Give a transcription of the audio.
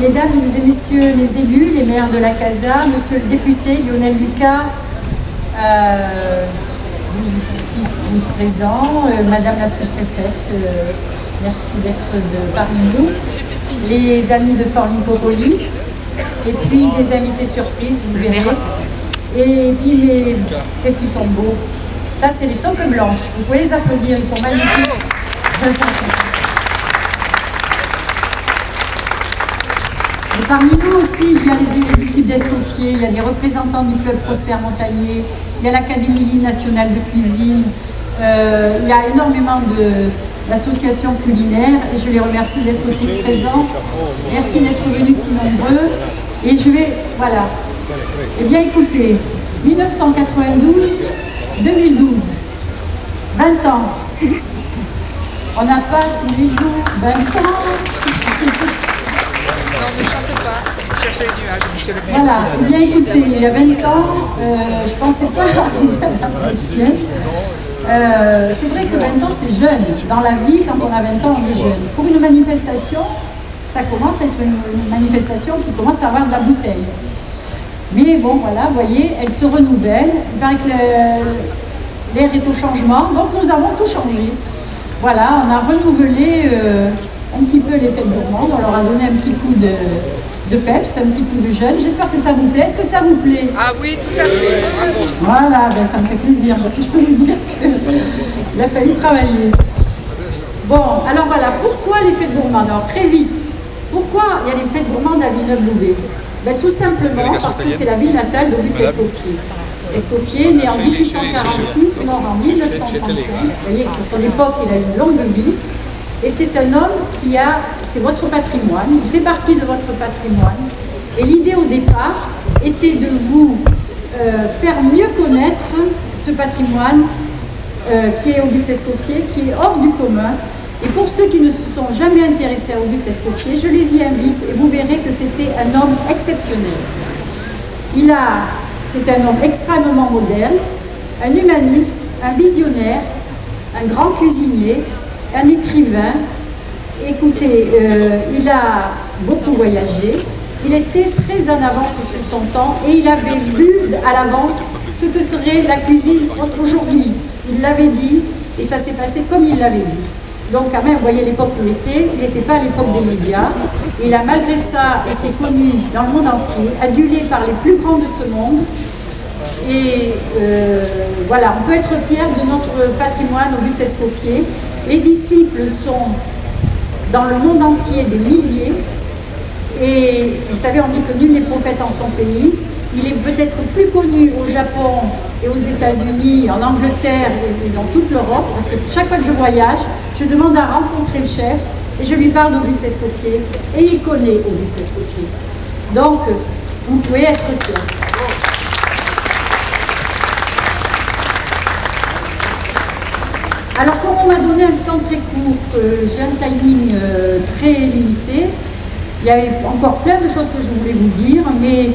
mesdames et messieurs les élus, les maires de la CASA, monsieur le député Lionel Lucas, vous présents, madame la sous-préfète, merci d'être parmi nous, les amis de Fort Limpopoli, et puis des invités surprises, vous verrez. Et puis, mais qu'est-ce qu'ils sont beaux! Ça, c'est les toques blanches. Vous pouvez les applaudir, ils sont magnifiques. Et parmi nous aussi, il y a les élèves du Sud-Est Escoffier, il y a les représentants du club Prosper Montagnier, il y a l'Académie nationale de cuisine, il y a énormément d'associations culinaires et je les remercie d'être tous présents. Merci d'être venus si nombreux. Et je vais, voilà. Eh bien écoutez, 1992-2012, 20 ans. On n'a pas tous les jours 20 ans. Non, ne chante pas, cherchez les nuages, monsieur le maire. Voilà, eh bien écoutez, il y a 20 ans, je ne pensais pas arriver à la prochaine. C'est vrai que 20 ans c'est jeune. Dans la vie, quand on a 20 ans, on est jeune. Pour une manifestation, ça commence à être une manifestation qui commence à avoir de la bouteille. Mais bon, voilà, vous voyez, elle se renouvelle. Il paraît que l'air est au changement, donc nous avons tout changé. Voilà, on a renouvelé un petit peu les fêtes gourmandes, on leur a donné un petit coup de peps, un petit coup de jeune. J'espère que ça vous plaît. Est-ce que ça vous plaît? Ah oui, tout à fait. Voilà, ben ça me fait plaisir, parce que je peux vous dire qu'il a fallu travailler. Bon, alors voilà, pourquoi les fêtes gourmandes? Alors très vite, pourquoi il y a les fêtes gourmandes à Villeneuve-Loubet? Ben, tout simplement parce que c'est la ville natale d'Auguste Escoffier. Escoffier, né en 1846, mort en 1935. Vous voyez qu'à son époque, il a une longue vie. Et c'est un homme qui c'est votre patrimoine, il fait partie de votre patrimoine. Et l'idée au départ était de vous faire mieux connaître ce patrimoine qui est Auguste Escoffier, qui est hors du commun. Et pour ceux qui ne se sont jamais intéressés à Auguste Escoffier, je les y invite et vous verrez que c'était un homme exceptionnel. C'est un homme extrêmement moderne, un humaniste, un visionnaire, un grand cuisinier, un écrivain. Écoutez, il a beaucoup voyagé, il était très en avance sur son temps et il avait vu à l'avance ce que serait la cuisine aujourd'hui. Il l'avait dit et ça s'est passé comme il l'avait dit. Donc quand même, vous voyez l'époque où il n'était pas à l'époque des médias. Il a malgré ça été connu dans le monde entier, adulé par les plus grands de ce monde. Et voilà, on peut être fier de notre patrimoine Auguste Escoffier. Les disciples sont dans le monde entier des milliers. Et vous savez, on dit que nul n'est prophète en son pays. Il est peut-être plus connu au Japon et aux États-Unis, en Angleterre et dans toute l'Europe, parce que chaque fois que je voyage, je demande à rencontrer le chef et je lui parle d'Auguste Escoffier et il connaît Auguste Escoffier. Donc, vous pouvez être fiers. Alors, comme on m'a donné un temps très court, j'ai un timing très limité, il y avait encore plein de choses que je voulais vous dire, mais